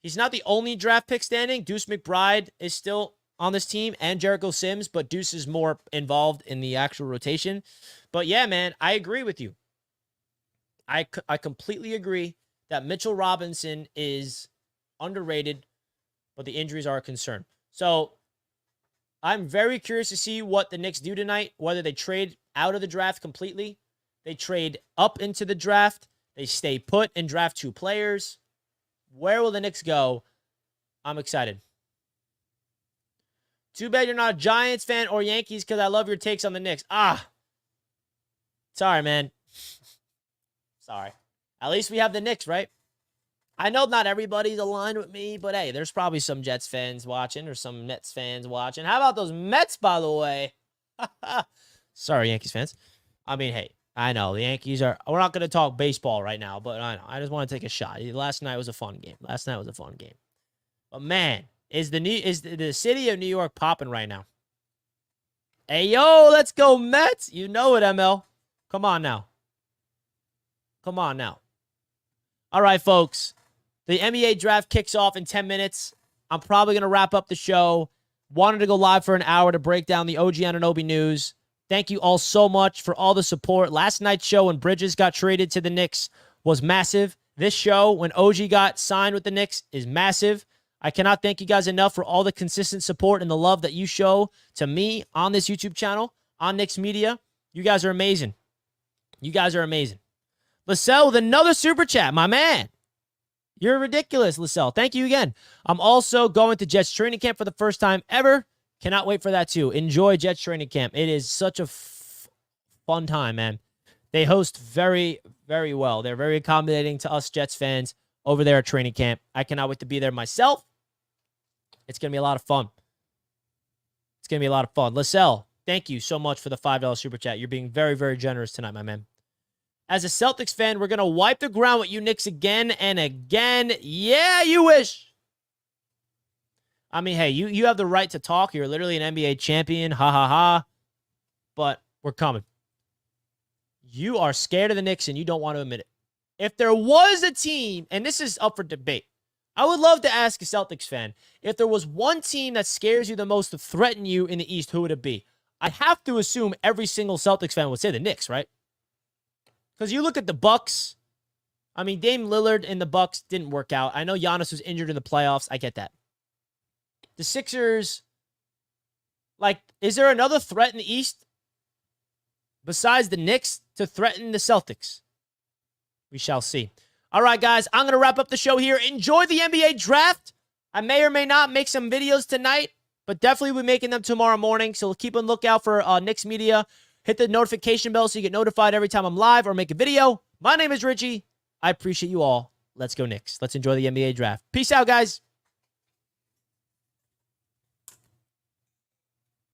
He's not the only draft pick standing. Deuce McBride is still on this team and Jericho Sims, but Deuce is more involved in the actual rotation. But yeah, man, I agree with you. I completely agree that Mitchell Robinson is underrated, but the injuries are a concern. So I'm very curious to see what the Knicks do tonight, whether they trade out of the draft completely, they trade up into the draft, they stay put and draft 2 players. Where will the Knicks go? I'm excited. Too bad you're not a Giants fan or Yankees because I love your takes on the Knicks. Sorry, man. Sorry. At least we have the Knicks, right? I know not everybody's aligned with me, but hey, there's probably some Jets fans watching or some Nets fans watching. How about those Mets, by the way? Sorry, Yankees fans. I mean, hey, I know the Yankees are. We're not going to talk baseball right now, but I know. I just want to take a shot. Last night was a fun game. But man, is the city of New York popping right now? Hey, yo, let's go Mets. You know it, ML. Come on now. All right, folks. The NBA draft kicks off in 10 minutes. I'm probably going to wrap up the show. Wanted to go live for an hour to break down the OG Anunoby news. Thank you all so much for all the support. Last night's show when Bridges got traded to the Knicks was massive. This show when OG got signed with the Knicks is massive. I cannot thank you guys enough for all the consistent support and the love that you show to me on this YouTube channel, on Knicks Media. You guys are amazing. Lascelle with another super chat, my man. You're ridiculous, Lascelle. Thank you again. I'm also going to Jets training camp for the first time ever. Cannot wait for that too. Enjoy Jets training camp. It is such a fun time, man. They host very, very well. They're very accommodating to us Jets fans over there at training camp. I cannot wait to be there myself. It's going to be a lot of fun. Lascelle, thank you so much for the $5 super chat. You're being very, very generous tonight, my man. As a Celtics fan, we're going to wipe the ground with you Knicks again and again. Yeah, you wish. I mean, hey, you have the right to talk. You're literally an NBA champion. Ha, ha, ha. But we're coming. You are scared of the Knicks and you don't want to admit it. If there was a team, and this is up for debate. I would love to ask a Celtics fan, if there was one team that scares you the most to threaten you in the East, who would it be? I have to assume every single Celtics fan would say the Knicks, right? Because you look at the Bucks. I mean, Dame Lillard in the Bucks didn't work out. I know Giannis was injured in the playoffs. I get that. The Sixers, like, is there another threat in the East besides the Knicks to threaten the Celtics? We shall see. All right, guys, I'm going to wrap up the show here. Enjoy the NBA draft. I may or may not make some videos tonight, but definitely we'll be making them tomorrow morning. So keep on lookout for Knicks Media. Hit the notification bell so you get notified every time I'm live or make a video. My name is Richie. I appreciate you all. Let's go Knicks. Let's enjoy the NBA draft. Peace out, guys.